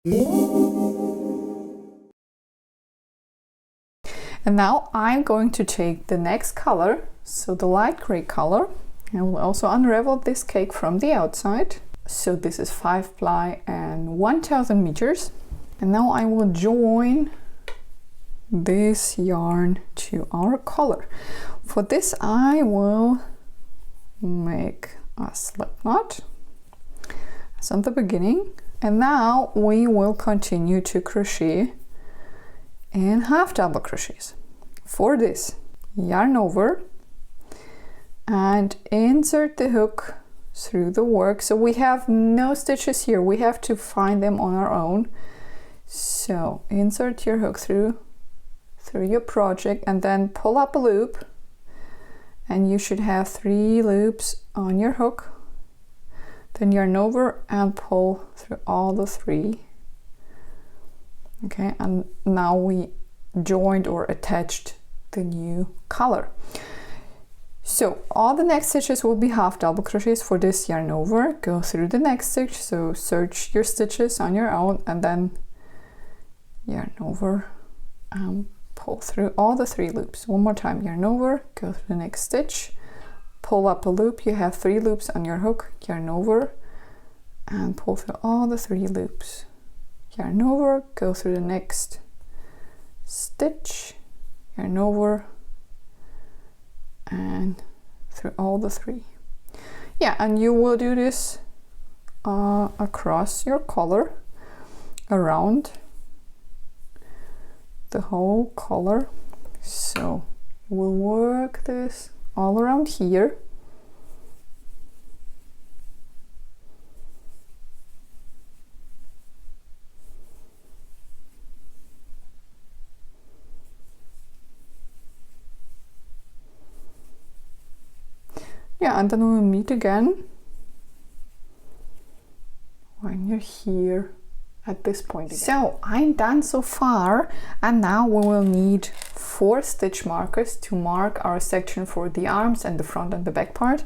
And now I'm going to take the next color, so the light gray color, and we'll also unravel this cake from the outside. So this is 5 ply and 1000 meters. And now I will join this yarn to our collar. For this I will make a slip knot as on the beginning, and now we will continue to crochet in half double crochets. For this, yarn over and insert the hook through the work. So we have no stitches here, we have to find them on our own. So insert your hook through your project and then pull up a loop, and you should have 3 loops on your hook. Then yarn over and pull through all the 3. Okay, and now we joined or attached the new color. So all the next stitches will be half double crochets. For this, yarn over, go through the next stitch, so search your stitches on your own, and then yarn over and pull through all the 3 loops. One more time, yarn over, go through the next stitch, pull up a loop. You have 3 loops on your hook, yarn over and pull through all the 3 loops. Yarn over, go through the next stitch, yarn over and through all the 3. Yeah, and you will do this across your collar, around the whole collar. So we'll work this all around here. Yeah, and then we'll meet again when you're here at this point again. So I'm done so far, and now we will need 4 stitch markers to mark our section for the arms and the front and the back part,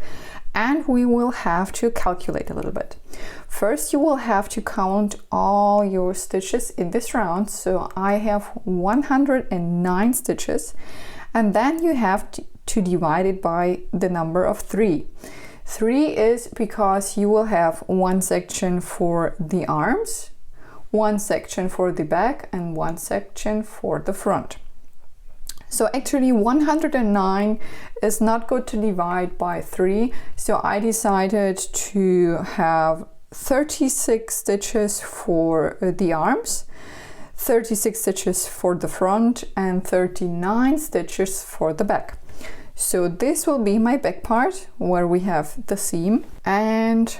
and we will have to calculate a little bit. First, you will have to count all your stitches in this round. So I have 109 stitches, and then you have to divide it by the number of 3. 3 is because you will have 1 section for the arms, 1 section for the back, and 1 section for the front. So actually 109 is not good to divide by 3, so I decided to have 36 stitches for the arms, 36 stitches for the front, and 39 stitches for the back. So this will be my back part where we have the seam, and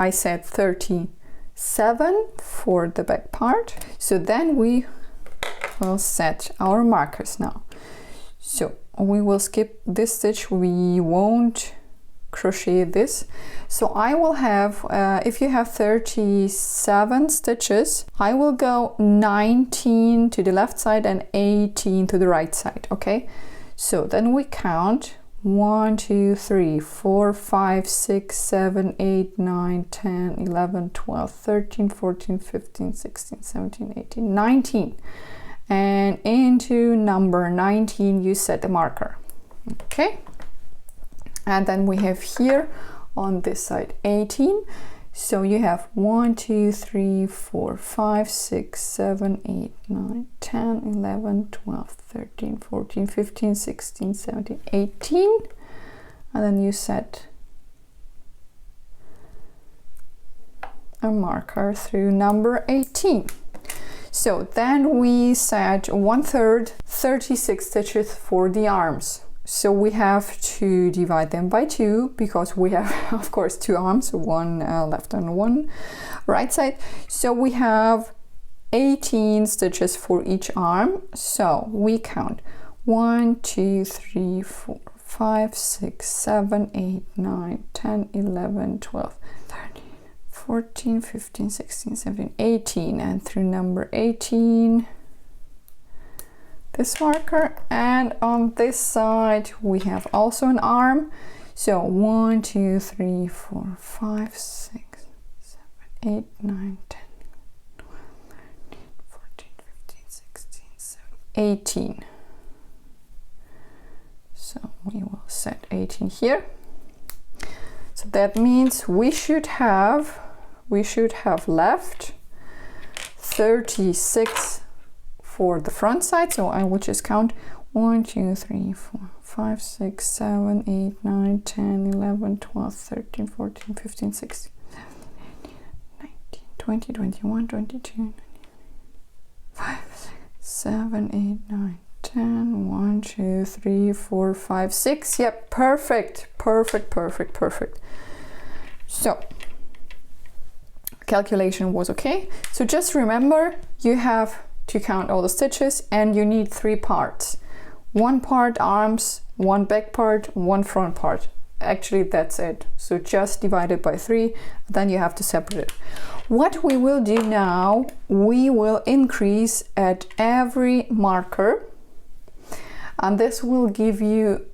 I said 37 for the back part. So then we will set our markers now. So we will skip this stitch, we won't crochet this. So I will have, if you have 37 stitches, I will go 19 to the left side and 18 to the right side, okay? So then we count 1, 2, 3, 4, 5, 6, 7, 8, 9, 10, 11, 12, 13, 14, 15, 16, 17, 18, 19. And into number 19 you set the marker, okay? And then we have here on this side 18. So you have 1, 2, 3, 4, 5, 6, 7, 8, 9, 10, 11, 12, 13, 14, 15, 16, 17, 18. And then you set a marker through number 18. So then we set 1/3, 36 stitches for the arms. So we have to divide them by 2 because we have, of course, 2 arms, 1 left and 1 right side. So we have 18 stitches for each arm. So we count 1, 2, 3, 4, 5, 6, 7, 8, 9, 10, 11, 12, 13, 14, 15, 16, 17, 18, and through number 18 this marker. And on this side we have also an arm. So 1, 2, 3, 4, 5, 6, 7, 8, 9, 10, 12, 18. So we will set 18 here. So that means we should have left 36 for the front side. So I will just count 1, 2, 3, 4, 5, 6, 7, 8, 9, 10, 11, 12, 13, 14, 15, 16, 19, 20, 21, 22, 5, 6, 7, 8, 9, 10, 1, 2, 3, 4, 5, 6. Yep, perfect, perfect, perfect, perfect. So calculation was okay. So just remember, you have to count all the stitches and you need 3 parts. 1 part arms, 1 back part, 1 front part. Actually, that's it. So just divide it by 3, then you have to separate it. What we will do now, we will increase at every marker, and this will give you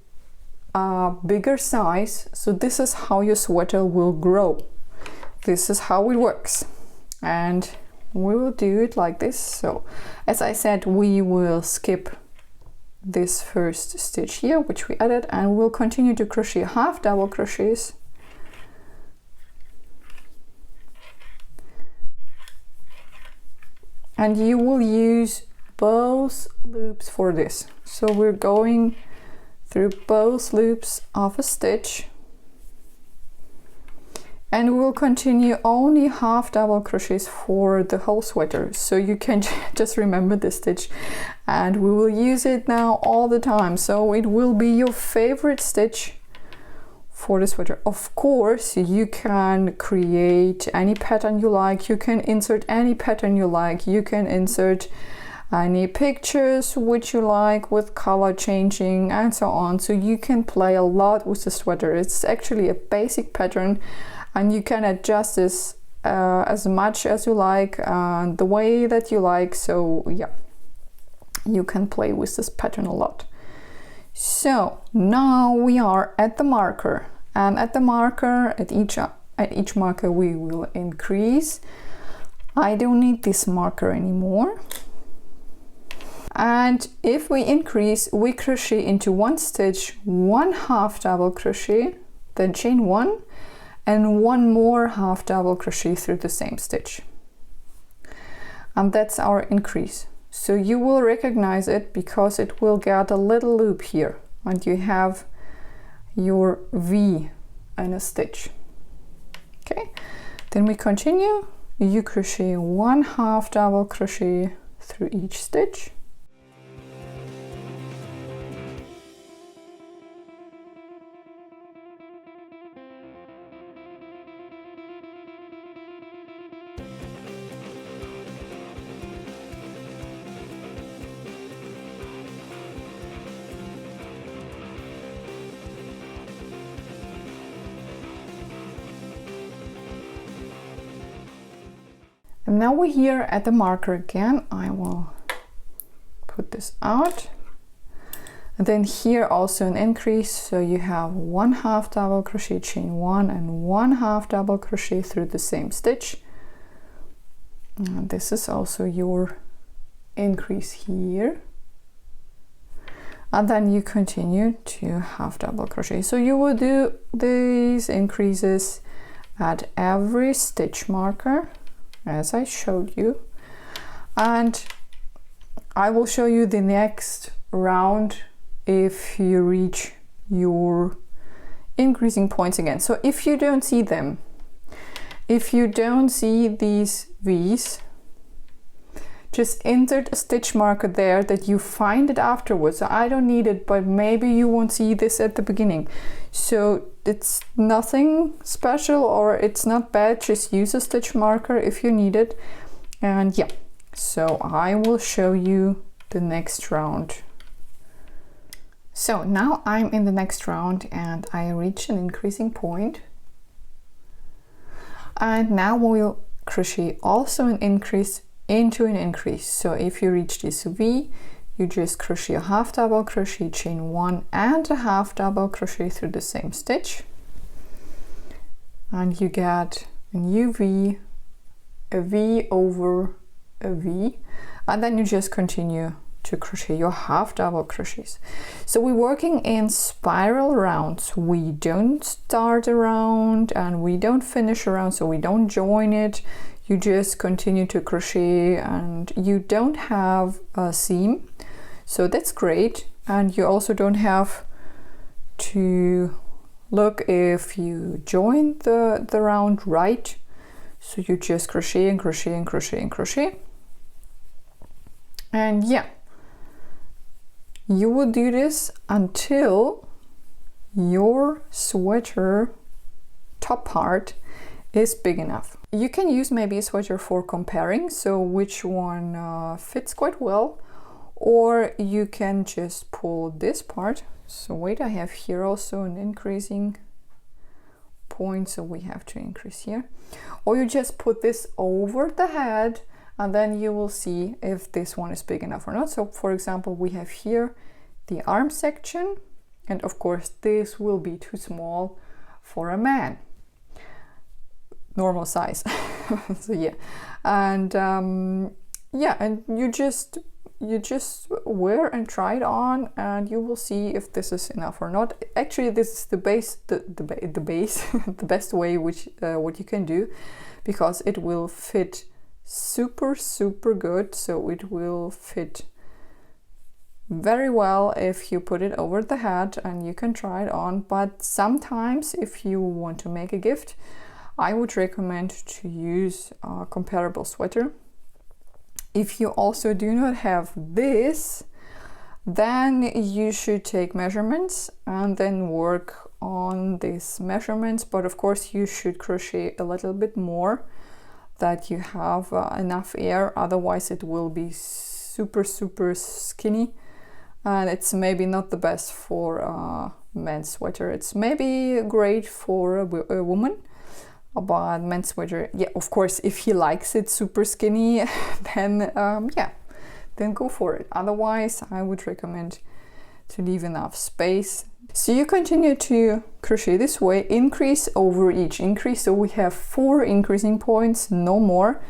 a bigger size. So this is how your sweater will grow. This is how it works. And we will do it like this. So as I said, we will skip this first stitch here, which we added, and we'll continue to crochet half double crochets. And you will use both loops for this. So we're going through both loops of a stitch, and we'll continue only half double crochets for the whole sweater. So you can just remember this stitch, and we will use it now all the time. So it will be your favorite stitch for the sweater. Of course, you can create any pattern you like, you can insert any pattern you like, you can insert any pictures which you like with color changing and so on. So you can play a lot with the sweater. It's actually a basic pattern, and you can adjust this as much as you like, the way that you like. So yeah, you can play with this pattern a lot. So now we are at the marker, and at the marker, at each marker we will increase. I don't need this marker anymore. And if we increase, we crochet into 1 stitch, 1 half double crochet, then chain 1, and 1 more half double crochet through the same stitch. And that's our increase. So you will recognize it because it will get a little loop here, and you have your V and a stitch. Okay, then we continue. You crochet 1 half double crochet through each stitch. And now we're here at the marker again. I will put this out. And then here also an increase. So you have 1 half double crochet, chain 1, and 1 half double crochet through the same stitch. And this is also your increase here. And then you continue to half double crochet. So you will do these increases at every stitch marker, as I showed you, and I will show you the next round if you reach your increasing points again. So if you don't see them, if you don't see these V's, just insert a stitch marker there that you find it afterwards. So I don't need it, but maybe you won't see this at the beginning. So it's nothing special, or it's not bad. Just use a stitch marker if you need it. And yeah, so I will show you the next round. So now I'm in the next round and I reached an increasing point. And now we'll crochet also an increase into an increase. So if you reach this V, you just crochet a half double crochet, chain 1 and a half double crochet through the same stitch, and you get a new V, a V over a V, and then you just continue to crochet your half double crochets. So we're working in spiral rounds. We don't start a round and we don't finish a round, so we don't join it. You just continue to crochet and you don't have a seam, so that's great. And you also don't have to look if you join the round right, so you just crochet and crochet and crochet and crochet. And yeah, you will do this until your sweater top part is big enough. You can use maybe a sweater for comparing, so which one fits quite well, or you can just pull this part. So wait, I have here also an increasing point, so we have to increase here. Or you just put this over the head and then you will see if this one is big enough or not. So for example, we have here the arm section, and of course this will be too small for a man, normal size. So yeah, and yeah, and you just wear and try it on and you will see if this is enough or not. Actually, this is the base, the base the best way which what you can do, because it will fit super good. So it will fit very well if you put it over the head and you can try it on. But sometimes if you want to make a gift, I would recommend to use a comparable sweater. If you also do not have this, then you should take measurements and then work on these measurements. But of course you should crochet a little bit more, that you have enough air, otherwise it will be super skinny, and it's maybe not the best for a men's sweater. It's maybe great for a woman, but men's sweater, yeah, of course, if he likes it super skinny, then yeah, then go for it. Otherwise, I would recommend to leave enough space. So you continue to crochet this way, increase over each increase. So we have 4 increasing points, no more.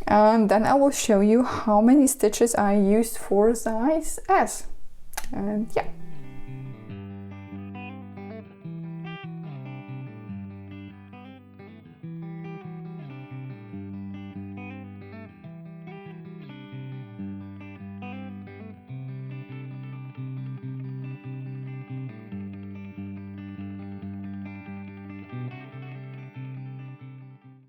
And then I will show you how many stitches I used for size S. And yeah.